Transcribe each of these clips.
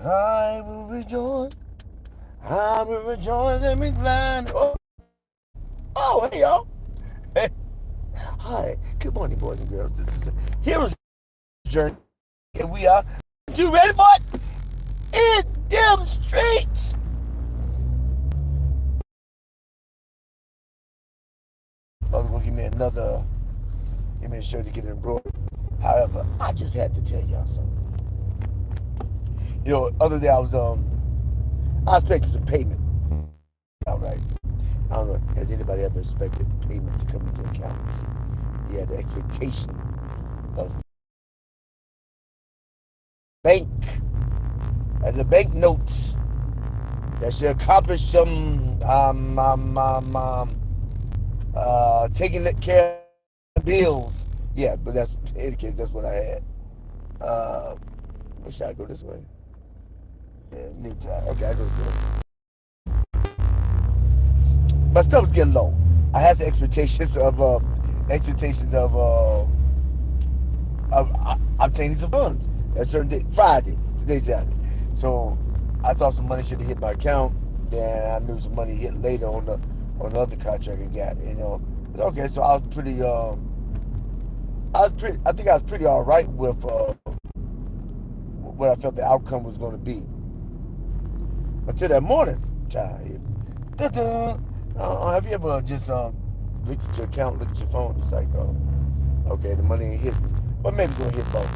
I will rejoice. I will rejoice and be glad. Oh, hey, y'all. Hey. Hi. Good morning, boys and girls. This is Hero's Journey. And we are. You ready for it? In them streets. Brother will give me another. Give me a shirt to get it embroidered. However, I just had to tell y'all something. Other day I expected some payment. All right. I don't know. Has anybody ever expected payment to come into your accounts? Yeah, the expectation of bank as a banknote that should accomplish some taking care of bills. Yeah, but that's in the case. That's what I had. Should I go this way? Yeah, new time. Okay, I go this way. My stuff was getting low. I had the expectations of obtaining some funds at a certain day. Friday, today's Saturday. So I thought some money should have hit my account. Then I knew some money hit later on the other contract I got. Okay. So I think I was pretty all right with what I felt the outcome was going to be until that morning. Child, have you ever just looked at your account, looked at your phone? It's like, okay, the money ain't hit. Well, maybe it's gonna hit about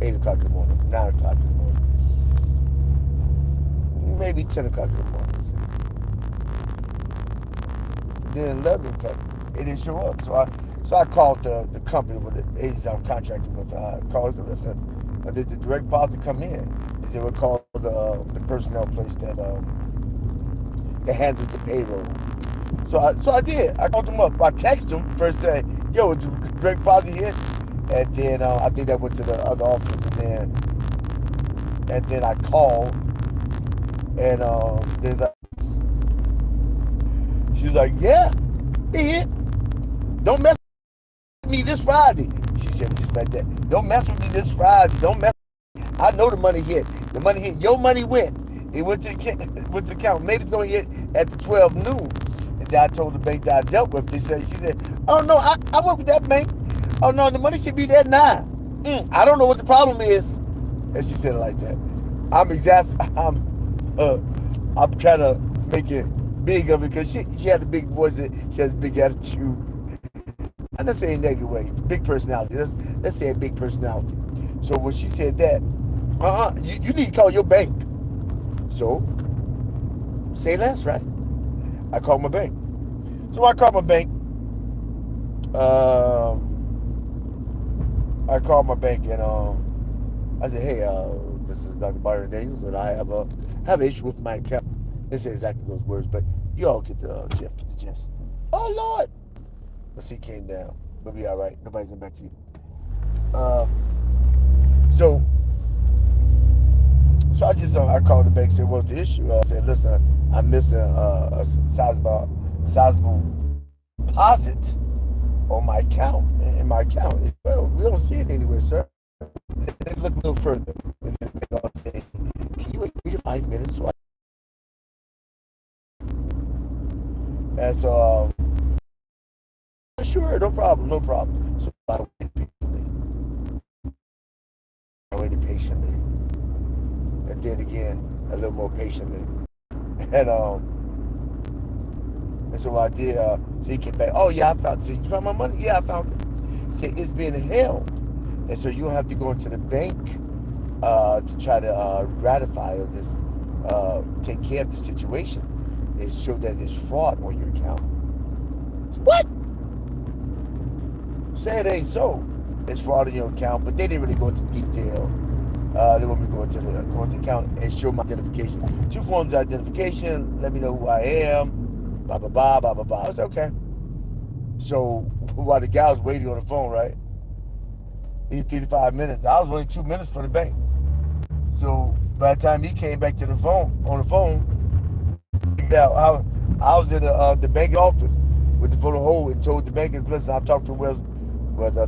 8 o'clock in the morning, 9 o'clock in the morning, maybe 10 o'clock in the morning. Then 11 o'clock, it didn't show up. So I called the company with the agency I'm contracting with. I called and said, listen, did the direct deposit come in? He said, we'll call the personnel place that handles the payroll. So I did. I called them up. I texted them first, say, yo, the direct deposit hit? And then I think that went to the other office, and then I called, and there's like, she was like, yeah, it hit. Don't mess with me this Friday. She said it just like that. Don't mess with me this Friday. Don't mess with me. I know the money hit. The money hit. Your money went. It went to the account. Maybe it's going to hit at the 12 noon. And then I told the bank that I dealt with. She said, oh, no, I work with that bank. Oh, no, the money should be there now. I don't know what the problem is. And she said it like that. I'm kind of making big of it because she had a big voice. She has a big attitude. I'm not saying negative way. Big personality. Let's say a big personality. So when she said that, you need to call your bank. So, say less, right? I called my bank. So I called my bank. I called my bank and I said, hey, this is Dr. Byron Daniels, and I have an issue with my account. They said exactly those words, but you all get the gist. Oh Lord! The seat came down. We'll be all right. Nobody's in the back seat. So I called the bank and said, what's the issue? I said, listen, I'm missing a sizable deposit on my account. In my account. Well, we don't see it anywhere, sir. They look a little further. And then they all say, can you wait 3 to 5 minutes? And so, sure, no problem. So I waited patiently. And then again, a little more patiently. And so what I did, so he came back, oh yeah, I found it. So you found my money? Yeah, I found it. He said, it's being held. And so you don't have to go into the bank to try to ratify or just take care of the situation. It showed that there's fraud on your account. What? Say it ain't so. It's fraud on your account, but they didn't really go into detail. They want me to go into the account and show my identification. 2 forms of identification. Let me know who I am. Blah blah blah blah blah blah. I was okay. So while the guy was waiting on the phone, right? He's 3 to 5 minutes. I was waiting 2 minutes for the bank. So by the time he came back to the phone, I was in the bank office with the phone hold and told the bankers, listen, I'm talking to the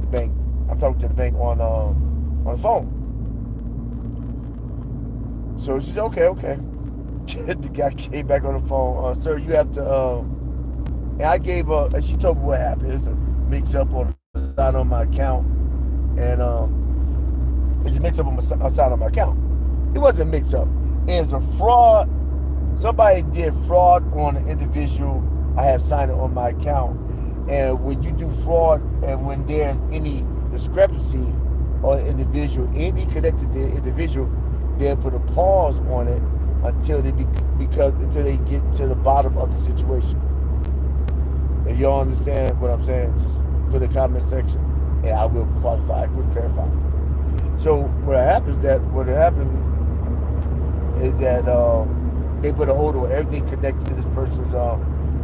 bank. I'm talking to the bank on the phone. So she said, okay, okay. The guy came back on the phone. Sir, you have to. And I gave her, and she told me what happened. It was a mix up on the side on my account, and it's a mix up on my side on my account. It wasn't a mix up. It was a fraud. Somebody did fraud on an individual I have signed it on my account. And when you do fraud, and when there's any discrepancy on an individual, any connected to the individual, they'll put a pause on it until until they get to the bottom of the situation. If y'all understand what I'm saying, just put a comment section, and I will qualify. I will clarify. So what happened is that they put a hold on everything connected to this person's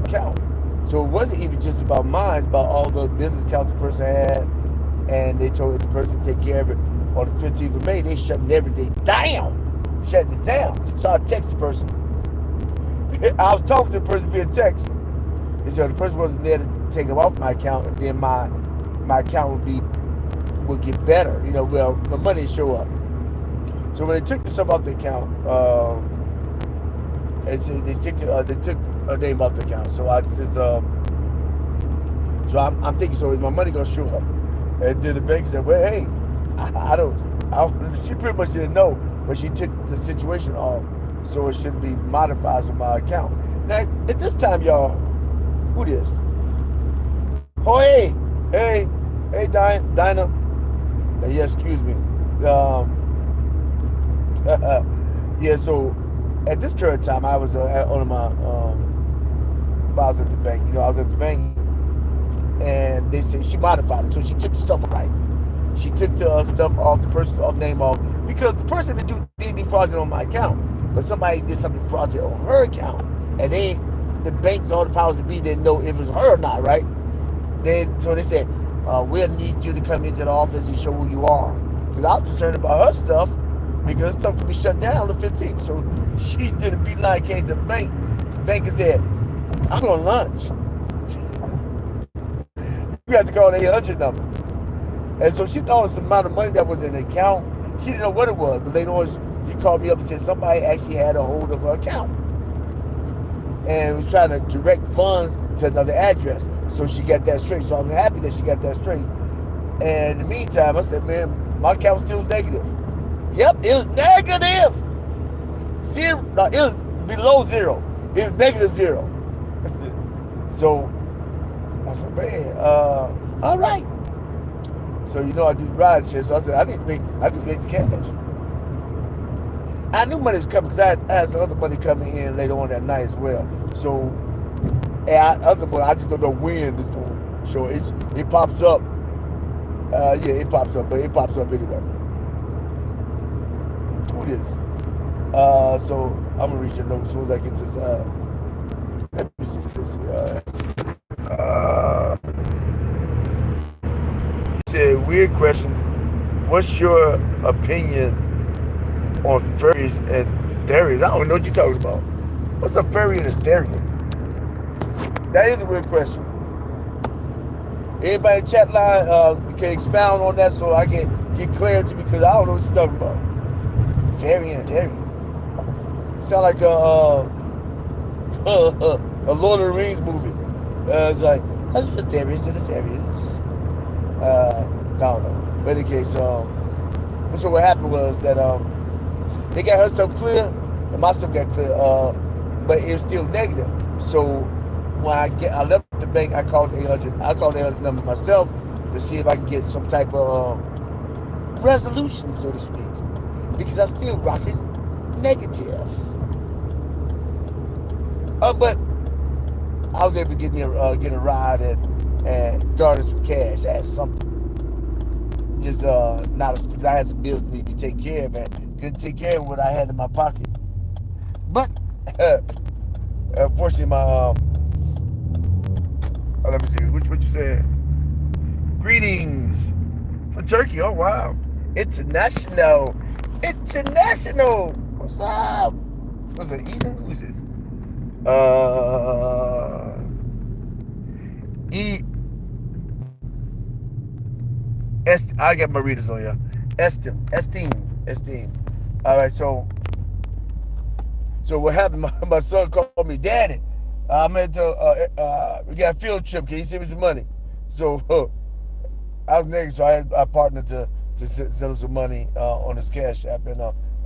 account. So it wasn't even just about mine; it's about all the business accounts the person had, and they told the person to take care of it. On the 15th of May, they shutting everything down, shutting it down. So I text the person. I was talking to the person via text, and so the person wasn't there to take them off my account, and then my account would get better. Well, my money would show up. So when they took the stuff off the account, they took a name off the account. So I says, so I'm thinking, so is my money gonna show up? And then the bank said, well, hey, I don't. She pretty much didn't know, but she took the situation off, so it should be modified on my account. Now at this time, y'all, who this? Oh, hey, Dinah. Yeah, excuse me. Yeah, so at this current time, I was on my, I was at the bank. I was at the bank, and they said she modified it, so she took the stuff right. She took the stuff off, the person's off name off, because the person didn't do anything fraudulent on my account, but somebody did something fraudulent on her account, and the banks, all the powers that be, didn't know if it was her or not, right? So they said, we'll need you to come into the office and show who you are, because I was concerned about her stuff, because stuff could be shut down on the 15th. So she did a beeline, came to the bank. The banker said, I'm going to lunch. You have to call the 800 number. And so she thought it was the amount of money that was in the account. She didn't know what it was, but later on she called me up and said somebody actually had a hold of her account and was trying to direct funds to another address. So she got that straight. So I'm happy that she got that straight. And in the meantime, I said, man, my account still was negative. Yep, it was negative. Zero. No, it was below zero. It was negative zero. So I said, man, all right. So I do ride share. So I said, I need to make the cash. I knew money was coming because I had some other money coming in later on that night as well. So other money, I just don't know when it's going to show. It pops up. Yeah, it pops up, but it pops up anyway. Who it is? So I'm gonna read your notes as soon as I get to this. Let me see. He said, weird question. What's your opinion on fairies and Theions? I don't know what you're talking about. What's a fairy and a Theion? That is a weird question. Anybody in the chat line can expound on that so I can get clarity, because I don't know what you're talking about. Fairy and Theion. Sound like a Lord of the Rings movie. It's like, that's the Theions and the Fairies. I don't know. But in any case, so what happened was that they got her stuff clear and my stuff got clear, but it was still negative. So when I left the bank, I called the 800. I called the 800 number myself to see if I can get some type of resolution, so to speak, because I'm still rocking negative. But I was able to get a ride and garner some cash. That's something. Just not because I had some bills that need to be taken care of, and couldn't take care of what I had in my pocket. But unfortunately, let me see. What you said? Greetings from Turkey. Oh wow, international. What's up? What's it? Eden? Who's this? E. I got my readers on here. Esteem. All right, so So what happened? My son called me, Daddy. I'm at the we got a field trip. Can you send me some money? So I was negative, so I partnered to send him some money on his cash app, and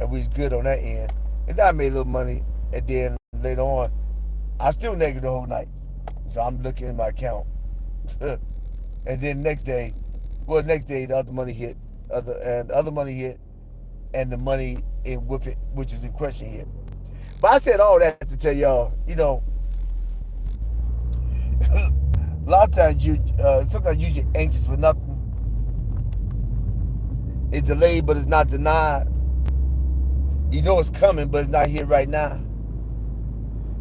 we was good on that end. And then I made a little money, and then later on, I still negative the whole night. So I'm looking at my account, and then next day the other money hit, the other money hit, and the money in with it, which is in question hit. But I said all that to tell y'all, a lot of times sometimes you get anxious for nothing. It's delayed, but it's not denied. You know it's coming, but it's not here right now.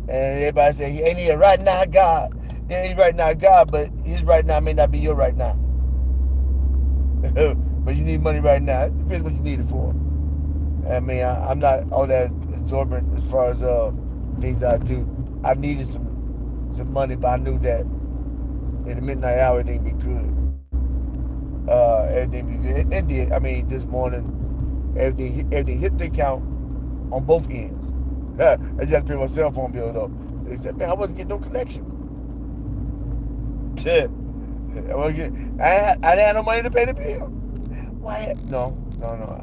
And everybody say he ain't here right now, God. Yeah, he's right now, God, but his right now may not be your right now. But you need money right now. It depends what you need it for. I mean, I'm not all that absorbent as far as things I do. I needed some money, but I knew that in the midnight hour everything be good. Everything be good. It did. I mean, this morning everything hit the account on both ends. I just paid my cell phone bill though. So they said, man, I wasn't getting no connection. Shit. I wasn't getting, I didn't have no money to pay the bill. Why? No.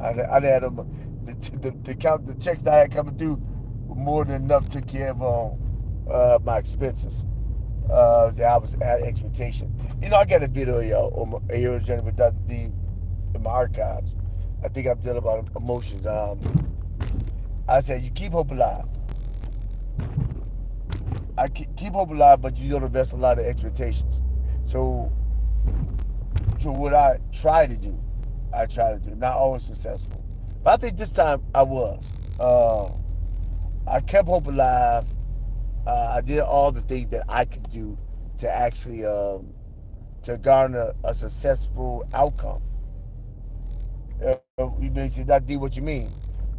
I didn't have no, the checks that I had coming through were more than enough to care of my expenses. I was at expectation. I got a video of y'all on my Hero's Journey with Dr. D in my archives. I think I've done about emotions. I said, you keep hope alive. I keep hope alive, but you don't invest a lot of expectations. So, so what I try to do. Not always successful, but I think this time I was. I kept hope alive. I did all the things that I could do to actually to garner a successful outcome. You may say, "That did what you mean."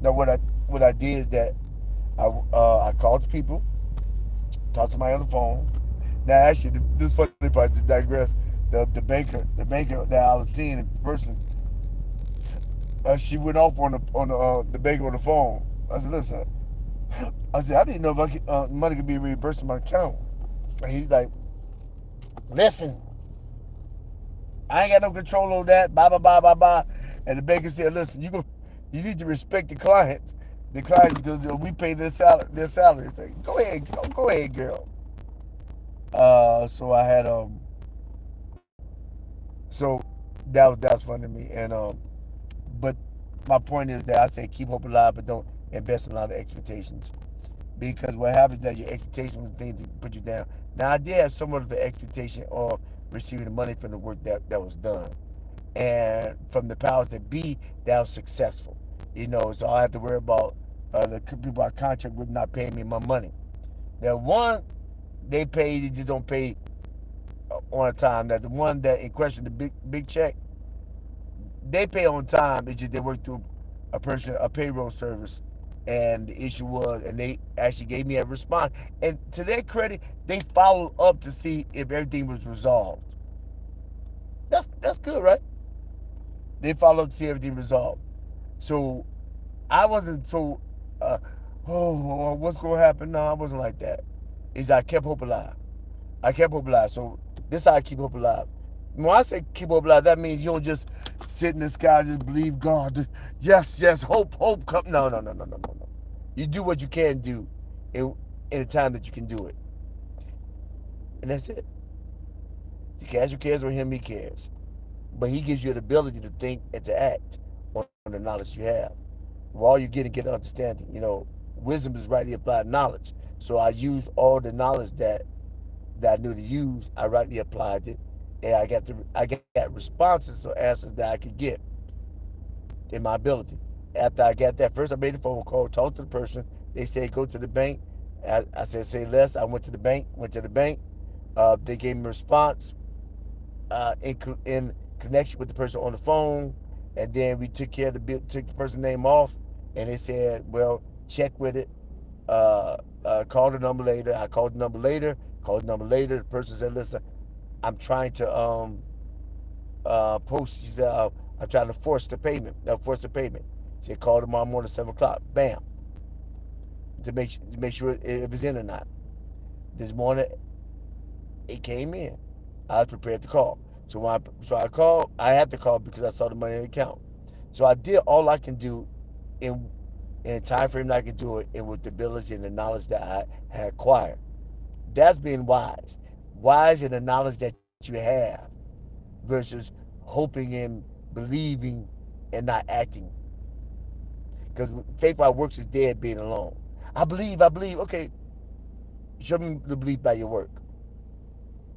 No, what I did is that I called the people, talked to somebody on the phone. Now, actually, this funny part to digress. The banker that I was seeing in person, she went off on the banker on the phone. I said, "Listen," I said, "I didn't know if money could be reimbursed in my account." And he's like, "Listen, I ain't got no control over that. Blah blah blah blah blah." And the banker said, "Listen, you need to respect the clients. The clients because we pay their salary. Their salary." Say, go ahead, girl." So I had so that was funny to me, and but my point is that I say keep hope alive, but don't invest in a lot of expectations. Because what happens is that your expectation was things to put you down. Now I did have somewhat of an expectation of receiving the money from the work that was done, and from the powers that be that was successful. So I have to worry about the people I contract with not paying me my money. Now one, they pay, they just don't pay on time. That the one that in question, the big check, they pay on time. It's just they work through a payroll service, and the issue was, and they actually gave me a response. And to their credit, they followed up to see if everything was resolved. That's good, right? They followed up to see everything resolved. So I wasn't so, uh, what's gonna happen? No, I wasn't like that. Is I kept hope alive. I kept hope alive. So this is how I keep hope alive. When I say keep hope alive, that means you don't just sit in the sky and just believe God. Yes, hope come. No. You do what you can do in the time that you can do it. And that's it. The casual cares on him, he cares. But he gives you the ability to think and to act on the knowledge you have. While you're getting get understanding. Wisdom is rightly applied knowledge. So I use all the knowledge that I knew to use. I rightly applied it, and I got responses or answers that I could get in my ability. After I got that, first I made a phone call, talked to the person. They said go to the bank. I said say less. I went to the bank. They gave me a response in connection with the person on the phone, and then we took care of the bill, took the person's name off, and they said, well, check with it. Call the number later. I called the number later. Called the number later. The person said, listen, I'm trying to post. She said, I'm trying to force the payment. Force the payment. She said, call tomorrow morning at 7 o'clock. Bam. to make sure if it's in or not. This morning it came in. I was prepared to call. So I called. I had to call because I saw the money in the account. So I did all I can do in in the time frame that I could do it, and with the ability and the knowledge that I had acquired. That's being wise. Wise in the knowledge that you have versus hoping and believing and not acting. Because faith without works is dead being alone. I believe, I believe. Okay, show me the belief by your work.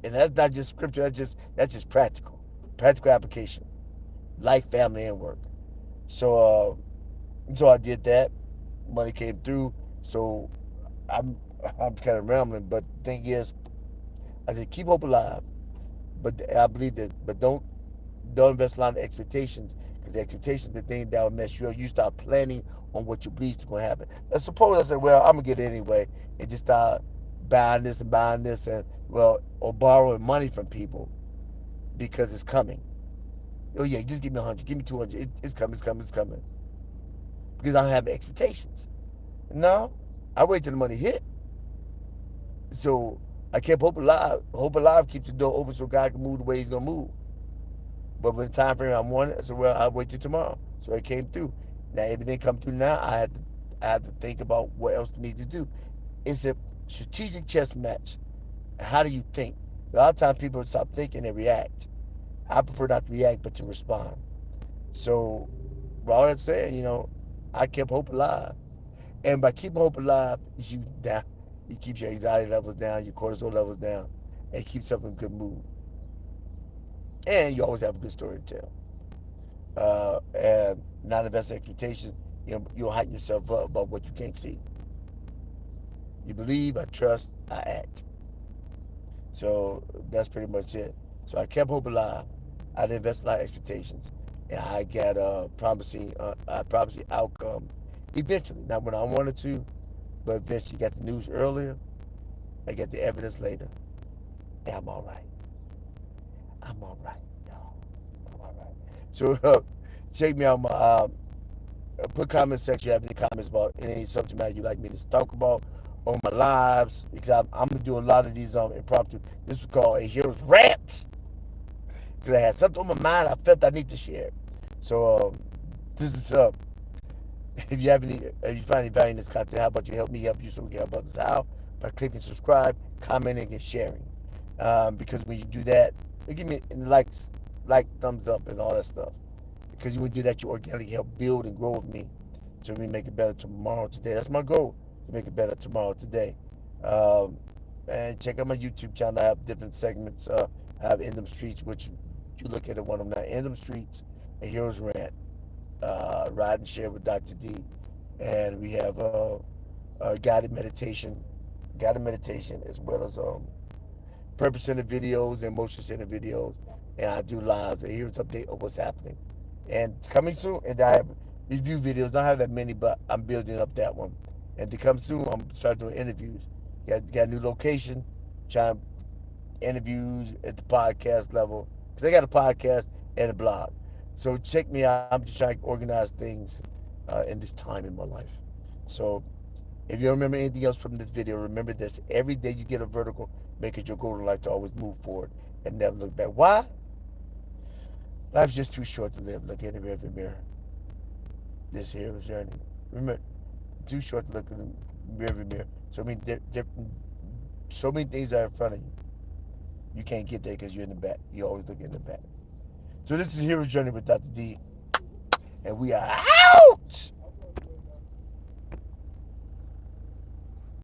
And that's not just scripture, that's just practical. Practical application. Life, family, and work. So so I did that. Money came through. So I'm I'm kind of rambling, but the thing is, I said keep hope alive. But I believe that, but don't invest a lot of expectations, because the expectations the thing that will mess you up. You start planning on what you believe is going to happen. Now suppose I said, well, I'm gonna get it anyway, and just start buying this, and well, or borrowing money from people because it's coming. Oh yeah, just give me 100, give me 200. It's coming, it's coming, it's coming. Because I don't have expectations. No, I wait till the money hit. So I kept hope alive. Hope alive keeps the door open so God can move the way He's gonna move. But when the time frame I wanted, I said, well, I'll wait till tomorrow. So it came through. Now everything come through now. I have to think about what else I need to do. It's a strategic chess match. How do you think? A lot of times people stop thinking and react. I prefer not to react but to respond. So, with all that said, I kept hope alive. And by keeping hope alive, you keep your anxiety levels down, your cortisol levels down, and keep yourself in a good mood. And you always have a good story to tell. And not invest expectations, you'll hype yourself up about what you can't see. You believe, I trust, I act. So that's pretty much it. So I kept hope alive. I didn't invest a lot of expectations, and I got a promising outcome eventually. Not when I wanted to, but eventually. Got the news earlier. I got the evidence later. And I'm all right. I'm all right, y'all. I'm all right. So check me out. Put comment section. You have any comments about any subject matter you'd like me to talk about on my lives, because I'm gonna do a lot of these impromptu. This was called a hero's rant, because I had something on my mind. I felt I need to share. So this is if you have any, if you find any value in this content, how about you help me help you so we can help others out by clicking subscribe, commenting, and sharing. Because when you do that, give me likes, thumbs up, and all that stuff. Because when you do that, you organically help build and grow with me, so we make it better tomorrow today. That's my goal, to make it better tomorrow today. Um, and check out my YouTube channel. I have different segments. I have In Them Streets, which you look at it one of them now. In Them Streets, a Hero's Rant, Ride and Share with Dr. D. And we have guided meditation, as well as purpose center videos and motion center videos. And I do lives. And here's an update of what's happening. And it's coming soon. And I have review videos. I don't have that many, but I'm building up that one. And to come soon, I'm starting doing interviews. Got a new location, trying interviews at the podcast level. Because I got a podcast and a blog. So check me out. I'm just trying to organize things in this time in my life. So if you don't remember anything else from this video, remember this. Every day you get a vertical, make it your goal in life to always move forward and never look back. Why? Life's just too short to live. Look in the rearview mirror. This hero's journey. Remember, too short to look in the rearview mirror. So so many things are in front of you. You can't get there because you're in the back. You always look in the back. So this is Hero's Journey with Dr. D. And we are out!